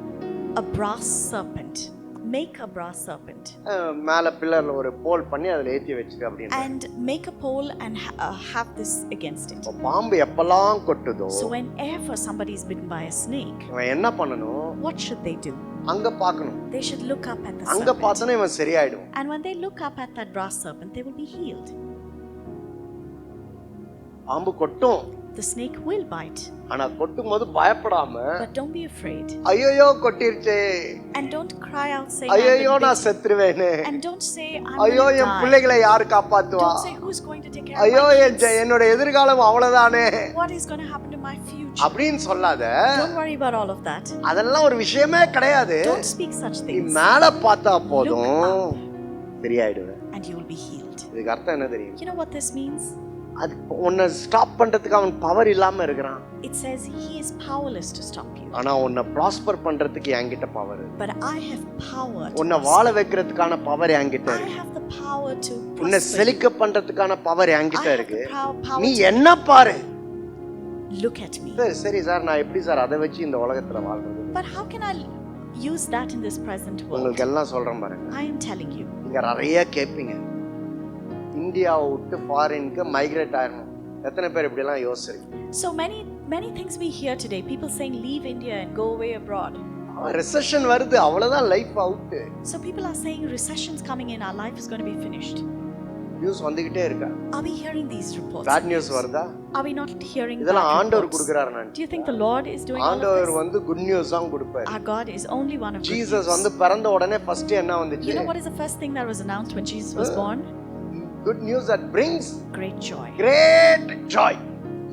B: a brass serpent. Make a brass serpent.
A: மேல பில்லர்ல ஒரு போல் பண்ணி அதுல ஏத்தி வச்சிரு அப்படினா.
B: And make a pole and have this against it.
A: பாம்பு எப்பலாம் கொட்டுதோ,
B: So whenever somebody is bitten by a snake,
A: இவன் என்ன பண்ணணும்?
B: what should they do?
A: அங்க பார்க்கணும்.
B: They should look up at the
A: அங்க
B: serpent.
A: பார்த்தா இவன் சரியாயிடும்.
B: And when they look up at that brass serpent, they will be healed.
A: பாம்பு கொட்டும்.
B: The snake will bite.
A: ஆனா கொட்டும்போது பயப்படாம,
B: But don't be afraid.
A: ஐயோ கொட்டிருச்சே.
B: And don't cry out saying,
A: ஐயோ நான் செத்துருவேனே.
B: And don't say, I'm
A: ஐயோ
B: going to
A: என்
B: die.
A: பிள்ளைகளை யார் காப்பாத்துவா?
B: Don't say, who's going to take care of
A: ஐயோ
B: my kids?
A: என்னோட எதிர்காலம் அவ்வளவுதானே.
B: What is going to happen to my future?
A: அப்படினு சொல்லாத.
B: Don't worry about all of that.
A: அதெல்லாம் ஒரு விஷயமே கிடையாது.
B: Don't speak such
A: நீ
B: things.
A: மேல பார்த்தா போதும், சரியாயிடுவே.
B: And you will be healed.
A: இதுக்கு அர்த்தம் என்ன தெரியும்?
B: You know what this means?
A: அது உன்னை ஸ்டாப் பண்றதுக்கு அவன் பவர் இல்லாம இருக்கிறான்.
B: It says he is powerless to stop you.
A: ஆனா உன்னை ப்ராஸ்பர் பண்றதுக்கு என்கிட்ட பவர் இருக்கு.
B: But I have power.
A: உன்னை வாழ வைக்கிறதுக்கான பவர் என்கிட்ட
B: I
A: இருக்கு.
B: have the power to
A: உன்னை
B: prosper.
A: செழிக்க பண்றதுக்கான பவர் என்கிட்ட
B: I have
A: இருக்கு.
B: the power
A: நீ
B: to
A: என்ன பாரு.
B: look at me.
A: சரி சார், நான் எப்படி சார் அதை வச்சு இந்த உலகத்துல வாழ்றது?
B: But how can I use that in this present world?
A: உங்களுக்கு எல்லாம் சொல்றேன் பாருங்க.
B: I am telling you.
A: நீங்க நிறைய கேட்பீங்க, இந்தியாவை விட்டு ஃபாரினுக்கு மைக்ரேட் ஆயிரணும். எத்தனை பேர் இப்படி எல்லாம் யோசிக்கிறீங்க?
B: So many things we hear today, people saying leave India and go away abroad.
A: Recession வருது, அவ்வளவுதான், life out.
B: So people are saying recession's coming in, our life is going to be finished.
A: News வந்துகிட்டே இருக்கா?
B: Are we hearing these reports?
A: Bad news வருதா?
B: Are we not hearing
A: இதெல்லாம்
B: bad
A: ஆண்டவர்
B: reports?
A: கொடுக்கறாரு. நான்
B: Do you think the Lord is doing all of
A: ஆண்டவர்
B: this?
A: வந்து good news தான் கொடுப்பாரு.
B: Our God is only one of good
A: Jesus
B: news.
A: வந்து பிறந்த உடனே ஃபர்ஸ்ட் என்ன வந்துச்சு?
B: You know what is the first thing that was announced when Jesus was born?
A: Good news that brings
B: Great joy.
A: great joy.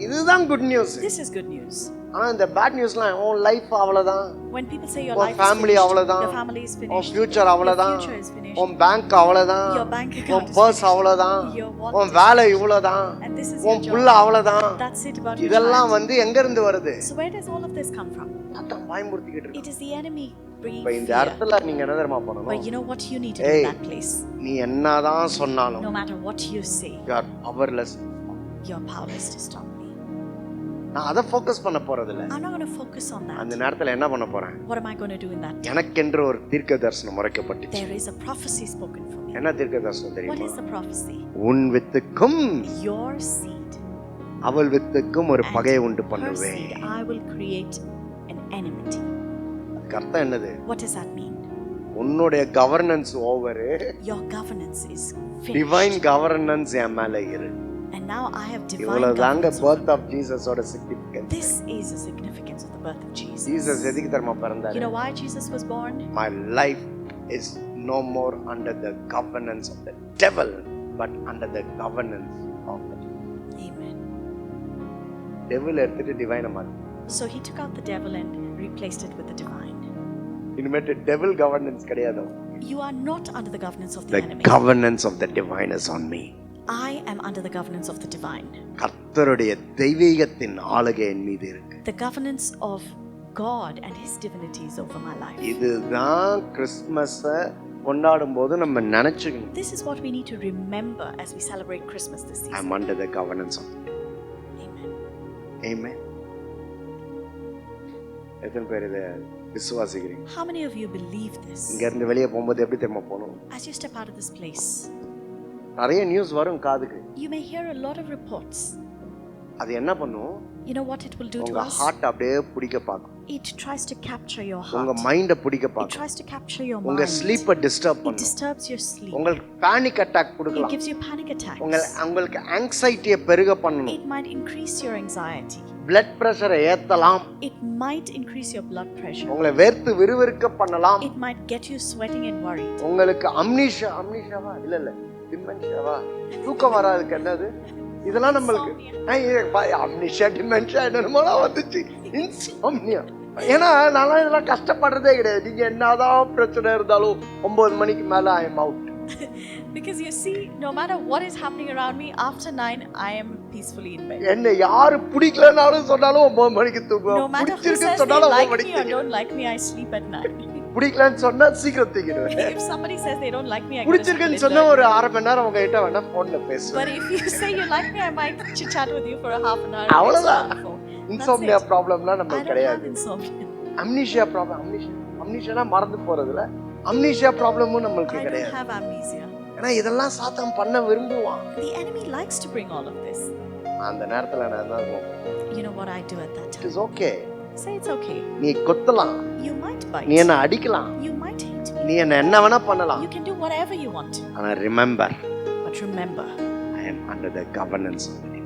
A: இதுதான் good news.
B: This is good news.
A: ஆனா இந்த bad நியூஸ்லாம் உன் லைஃப் அவ்வளவுதான்.
B: When people say your
A: உன்
B: life is
A: family
B: finished,
A: அவ்வளவுதான்.
B: your family is
A: உன்
B: finished,
A: future அவ்வளவுதான்.
B: your future is finished,
A: உன் பேங்க் அவ்வளவுதான்.
B: your bank
A: உன்
B: account is
A: பர்ஸ்
B: finished,
A: அவ்வளவுதான்.
B: your wallet
A: உன்
B: is
A: வேலை
B: finished,
A: இவ்வளவுதான்.
B: and this is
A: உன்
B: your
A: புள்ள
B: job.
A: அவ்வளவுதான்.
B: That's it about your
A: இதெல்லாம்
B: child.
A: வந்து எங்க இருந்து வருது?
B: So where does all of this come from?
A: அதான் பயமுறுத்திக்கிட்டு
B: It
A: இருக்கு.
B: is the enemy bringing
A: இப்ப இந்த
B: fear.
A: இடத்துல நீங்க என்ன தெரியுமா
B: But
A: பண்ணணும்?
B: you know what you need to do in that place?
A: நீ என்னதான் சொன்னாலும்
B: No matter what you say,
A: you are powerless.
B: you're powerless to stop me.
A: நான் அதை ஃபோக்கஸ் பண்ண போறது இல்ல.
B: I'm not going to focus on
A: அந்த
B: that.
A: நேரத்துல என்ன பண்ண போறேன்?
B: What am I going to do in that?
A: எனக்கென்று ஒரு தீர்க்க தரிசனம் உரைக்கப்பட்டுச்சு.
B: There is a prophecy spoken for me.
A: என்ன தீர்க்க தரிசனம்
B: What
A: தெரியுமா?
B: is the prophecy?
A: உன் வித்துக்கும்
B: Your seed
A: அவள் வித்துக்கும் ஒரு
B: and
A: பகையை உண்டு
B: her
A: பண்ணுவேன்.
B: seed I will create an enmity.
A: அதுக்கு அர்த்தம் என்னது?
B: What does that mean?
A: உன்னுடைய governance over,
B: Your governance is
A: divine
B: finished.
A: Governance என் மேல இரு.
B: And now I have divine
A: இவ்வளவுதாங்க
B: governance.
A: பர்த் ஆஃப் ஜீசஸோட significance.
B: This is the significance of the birth of Jesus.
A: Jesus எதுக்கு தெரியுமா
B: You
A: பிறந்தாரு?
B: know why Jesus was born?
A: My life is no more under the governance of the devil but under the governance of the
B: Amen.
A: Devil எடுத்துட்டு டிவைனை மாத்தி.
B: So he took out the devil and replaced it with the divine.
A: இனிமேட்டு devil governance கிடையாது.
B: You are not under the governance of the
A: The
B: enemy.
A: governance of the divine is on me.
B: I am under the governance of the divine.
A: கர்த்தருடைய தெய்வீகத்தின் ஆளுகை என் மீது இருக்கு.
B: The governance of God and his divinity is over my life.
A: இதுதான் கிறிஸ்மஸை கொண்டாடும் போது நம்ம நினைச்சுக்கணும்.
B: This is what we need to remember as we celebrate Christmas this season.
A: I'm under the governance of.
B: Amen.
A: Amen. எத்தனை பேர் இதை விசுவாசிக்கிறீங்க?
B: How many of you believe this?
A: இங்க இருந்து வெளியே போகும்போது எப்படி தெரியுமா போகணும்?
B: As you step out of this place,
A: நிறைய நியூஸ் வரும் காதுக்கு.
B: you may hear a lot of reports.
A: அது என்ன பண்ணும்?
B: You know what it will do to
A: உங்க
B: us?
A: ஹார்ட் அப்படியே பிடிக்க பார்க்கும்.
B: It tries to capture your
A: உங்க
B: heart.
A: மைண்ட பிடிக்க
B: It
A: பார்க்கும்.
B: tries to capture your
A: உங்க
B: mind.
A: ஸ்லீப்பை டிஸ்டர்ப்
B: It
A: பண்ணும்.
B: disturbs your sleep.
A: உங்களுக்கு பேனிக் அட்டாக்
B: It
A: கொடுக்கலாம்.
B: gives you panic attacks.
A: உங்களுக்கு ஆங்ஸைட்டியை பெருக பண்ணணும்.
B: It might increase your anxiety.
A: Blood பிரஷரை ஏத்தலாம்.
B: It might increase your blood pressure.
A: உங்களை வேர்த்து விறுவிறுக்க பண்ணலாம்.
B: It might get you sweating and worried.
A: உங்களுக்கு அம்னீஷியாவா இல்ல டிமென்ஷியாவா தூக்கம் வராதுக்கு என்னது இதெல்லாம் நம்மளுக்கு அம்னீஷியா டிமென்ஷியா என்னமோலாம் வந்துச்சு. இன்சோம்னியா. ஏன்னா நான் இதெல்லாம் கஷ்டப்படுறதே கிடையாது. நீங்க என்னதான் பிரச்சனை இருந்தாலும் 9 மணிக்கு மேல I am out.
B: Because you see, no matter what is happening around me, after 9 I am peacefully in bed.
A: என்ன யாரு பிடிக்கலனாலும் சொன்னாலும் 9 மணிக்கு
B: No
A: தூங்குவேன்.
B: matter who
A: பிடிச்சிருக்கு
B: says they
A: சொன்னாலும் 9
B: like
A: மணிக்கு
B: me or don't like me, I sleep at 9.
A: பிடிக்கலன்னு சொன்னா சீக்கிரம் தூங்கிடுவேன்.
B: If somebody says they don't like me, I go to sleep
A: பிடிச்சிருக்குன்னு சொன்னா ஒரு அரை மணி நேரம் உங்க கிட்ட வேணா போன்ல பேசுவேன்.
B: But if you say you like me, I might chit chat with you for a half an hour.
A: அவ்வளவுதான். இன்சோம்னியா ப்ராப்ளம்லாம்
B: I
A: நமக்கு
B: don't
A: கிடையாது.
B: have insomnia.
A: அம்னீஷியா ப்ராப்ளம் அம்னீஷியானா மறந்து போறதுல அம்னீஷியா ப்ராப்ளமும் நம்மளுக்கு
B: I don't
A: கிடையாது.
B: have amnesia.
A: ஏன்னா இதெல்லாம் சாத்தான் பண்ண விரும்புவான்.
B: The enemy likes to bring all of this.
A: அந்த நேரத்துல நான் என்ன பண்ணுவேன்?
B: You know what I do at that
A: It
B: time?
A: is okay.
B: Say it's okay.
A: நீ கொத்தலாம்,
B: You might bite.
A: நீ என்ன அடிக்கலாம்,
B: You might hate me.
A: நீ என்ன வேணா பண்ணலாம்.
B: You can do whatever you want.
A: ஆனா remember,
B: But remember,
A: I am under the governance of the Lord.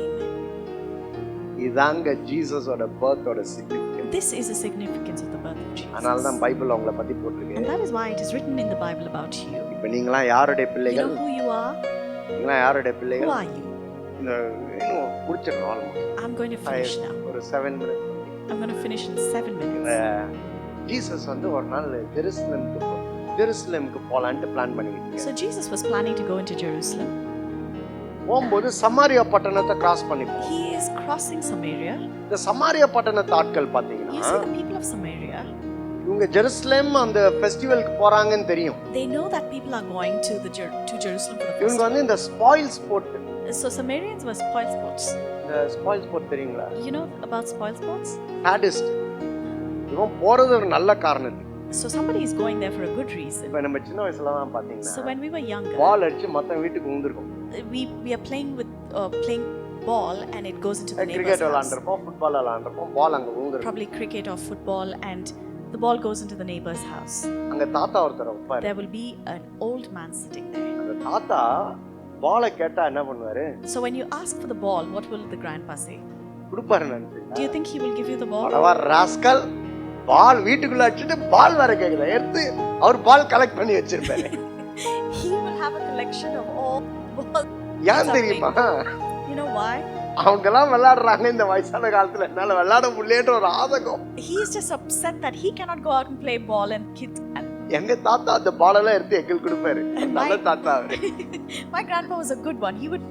B: amen.
A: இதாங்க ஜீசஸோட பர்த்தோட significance.
B: This is the significance of the birth of Jesus.
A: அதனால தான் Bible உங்களை பத்தி போட்டுருக்கு.
B: And that is why it is written in the Bible about you.
A: இப்போ நீங்களாம் யாருடைய
B: You
A: பிள்ளைகள்?
B: know who you are?
A: நீங்களாம் யாருடைய
B: Who
A: பிள்ளைகள்?
B: are you?
A: இந்த இன்னும் முடிச்சிடணும் almost.
B: I'm going to finish now.
A: ஒரு 7 minutes.
B: I'm going to finish in 7 minutes.
A: Jesus வந்து ஒரு நாள் ஜெருசலேமுக்கு போலான்ட்டு பிளான் பண்ணிக்கிட்டு
B: So Jesus was planning to go into Jerusalem.
A: போகும்போது சமாரியா பட்டணத்தை கிராஸ் பண்ணி போகும்.
B: He is crossing Samaria.
A: இந்த சமாரியா பட்டணத்து ஆட்கள்
B: You
A: பாத்தீங்கன்னா
B: see the people of Samaria,
A: இவங்க ஜெருசலேம் அந்த ஃபெஸ்டிவலுக்கு போறாங்கன்னு தெரியும்.
B: they know that people are going to Jerusalem for the
A: இவங்க
B: festival.
A: வந்து இந்த spoil sport,
B: So Samaritans were spoil sports.
A: இந்த ஸ்பாயில் ஸ்போர்ட் தெரியுங்களா?
B: You know about spoil sports?
A: Sadist. இவன் போறது ஒரு நல்ல காரணத்துக்கு.
B: So somebody is going there for a good reason.
A: இப்ப நம்ம சின்ன வயசுல தான்
B: So
A: பாத்தீங்கன்னா
B: when we were younger,
A: பால் அடிச்சு மத்த வீட்டுக்கு ஊந்திருக்கும்.
B: we are playing ball and it goes into the neighbor's
A: cricket
B: house.
A: விளையாண்டுறப்போம், ஃபுட்பால் விளையாண்டுறப்போம், பால் அங்க ஊந்திருக்கும்.
B: Probably cricket or football, and the ball goes into the neighbor's house.
A: அங்க தாத்தா ஒருத்தர் வைப்பாரு.
B: There will be an old man sitting there.
A: அந்த தாத்தா பாலை கேட்டா என்ன பண்ணுவாரு?
B: So when you ask for the ball, what will the grandpa say?
A: கொடுப்பாரு நினைச்சு.
B: Do you think he will give you the ball?
A: அடவா ராஸ்கல், பால் வீட்டுக்குள்ள வச்சுட்டு பால் வர கேக்குதா? எடுத்து அவர் பால் கலெக்ட் பண்ணி வச்சிருப்பாரு.
B: He will have a collection of all balls.
A: ஏன் தெரியுமா?
B: You know why?
A: அவங்க எல்லாம் விளையாடுறாங்க இந்த வயசான காலத்துல, என்னால விளையாட முடியலன்ற ஒரு ஆதகம்.
B: He is just upset that he cannot go out and play ball and kids.
A: எங்க தாத்தா அந்த பாலெல்லாம் எடுத்து எங்களுக்கு கொடுப்பாரு. நல்ல தாத்தா அவரு.
B: My grandpa was a good one. He would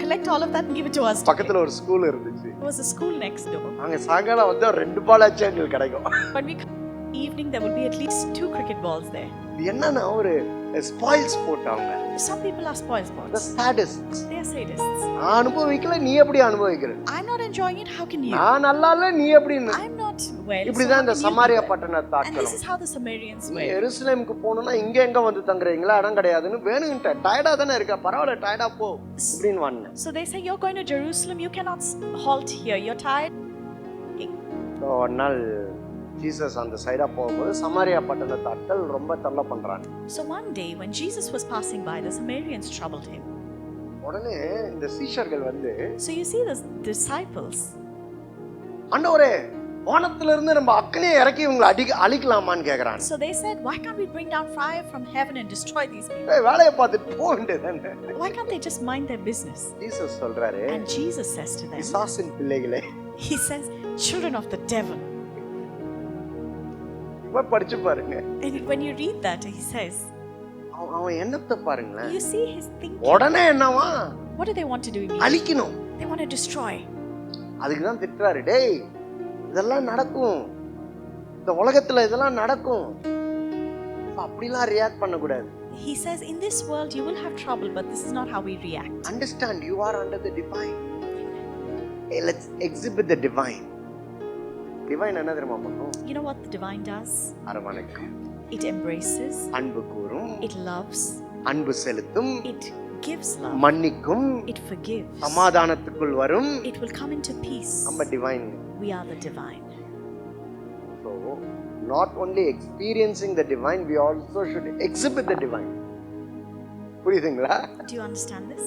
B: collect all of that and give it to us.
A: பக்கத்துல ஒரு ஸ்கூல் இருந்துச்சு.
B: There was a school next door.
A: அங்க சாயங்காலம் வந்து 2 பால் ஆச்சு எங்களுக்கு கிடைக்கும்.
B: When we come evening, there would be at least 2 cricket balls there.
A: இது என்னன்னா ஒரு ஸ்பாயில் ஸ்போர்ட் அவங்க.
B: Some people are spoil
A: The
B: sports.
A: sadists.
B: They are sadists.
A: நான் அனுபவிக்கல, நீ எப்படி அனுபவிக்கிற?
B: I'm not enjoying it. How can you?
A: நான் நல்லா இல்ல, நீ எப்படி?
B: I'm not well.
A: இப்படிதான் இந்த சமாரியா பட்டணத்து
B: And this
A: ஆட்களும்.
B: is how the Samaritans were.
A: எருசலேமுக்கு போகணும்னா இங்க எங்க வந்து தங்குறீங்களா? இடம் கிடையாதுன்னு வேணுங்கிட்ட டயர்டா தானே இருக்க, பரவாயில்ல டயர்டா போ அப்படின்னு வந்தேன்.
B: So they say you're going to Jerusalem. You cannot halt here. You're tired.
A: ஒரு நாள் ஜீசஸ் அந்த சைடா போகும்போது சமாரியா பட்டணத்து ஆட்கள் ரொம்ப தொல்லை பண்றாங்க.
B: So one day when Jesus was passing by, the Samaritans troubled him.
A: உடனே இந்த சீஷர்கள் வந்து,
B: So you see the disciples.
A: ஆண்டவரே வானத்துல இருந்து நம்ம அக்கனையை இறக்கி இவங்களை அழிக்கலாமான்னு கேக்குறாங்க.
B: So they said, why can't we bring down fire from heaven and destroy these people?
A: வேலையை பார்த்துட்டு போக வேண்டியதுதானே.
B: Why can't they just mind their business?
A: Jesus சொல்றாரு,
B: And Jesus says to them,
A: பிசாசின் பிள்ளைகளே,
B: he says, children of the devil.
A: படிச்சு பாருங்க.
B: And when you read that, he says,
A: அவன் எண்ணத்தை பாருங்களேன்.
B: you see his thinking.
A: உடனே என்னவா?
B: What do they want to do immediately?
A: அழிக்கணும்.
B: They want to destroy.
A: அதுக்கு தான் திட்டுறாரு, டேய் இதெல்லாம் நடக்கும், இந்த உலகத்துல இதெல்லாம் நடக்கும், அப்படிலாம் ரியாக்ட் பண்ண கூடாது.
B: He says, in this world you will have trouble, but this is not how we react.
A: Understand, you are under the divine. Hey, let's exhibit the divine. Divine என்ன தெரியுமா பண்ணும்?
B: You know what the divine does?
A: அரவணைக்கும்.
B: It embraces.
A: அன்பு கூறும்.
B: It loves.
A: அன்பு செலுத்தும்.
B: It gives love.
A: மன்னிக்கும்.
B: It forgives.
A: சமாதானத்துக்குள் வரும்.
B: It will come into peace.
A: நம்ம divine.
B: We are the divine.
A: So not only experiencing the divine, we also should exhibit the divine. புரியுதுங்களா?
B: Do you understand this?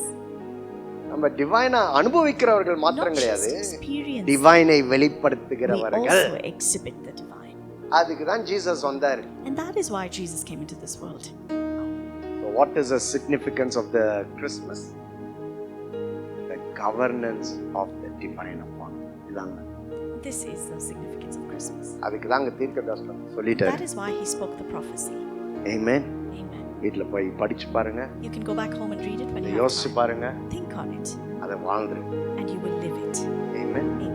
A: நம்ம டிவைனை அனுபவிக்கிறவர்கள் மாத்திரம் கிடையாது,
B: experience,
A: டிவைனை வெளிப்படுத்துகிறவர்கள்.
B: we also exhibit the divine.
A: அதுக்கு தான் Jesus வந்தார்.
B: And that is why Jesus came into this world.
A: So what is the significance of the Christmas? The governance of the divine upon. இதாங்க.
B: This is the significance of Christmas.
A: அதுக்கு தான் தீர்க்கதரிசனம் சொல்லிட்டார்.
B: That is why he spoke the prophecy.
A: Amen.
B: Amen.
A: வீட்ல போய் படிச்சு பாருங்க.
B: You can go back home and read it when you have
A: யோசிச்சு
B: time.
A: பாருங்க.
B: Think on it.
A: அதை வாழ்ந்துரு.
B: And you will live it.
A: Amen.
B: Amen.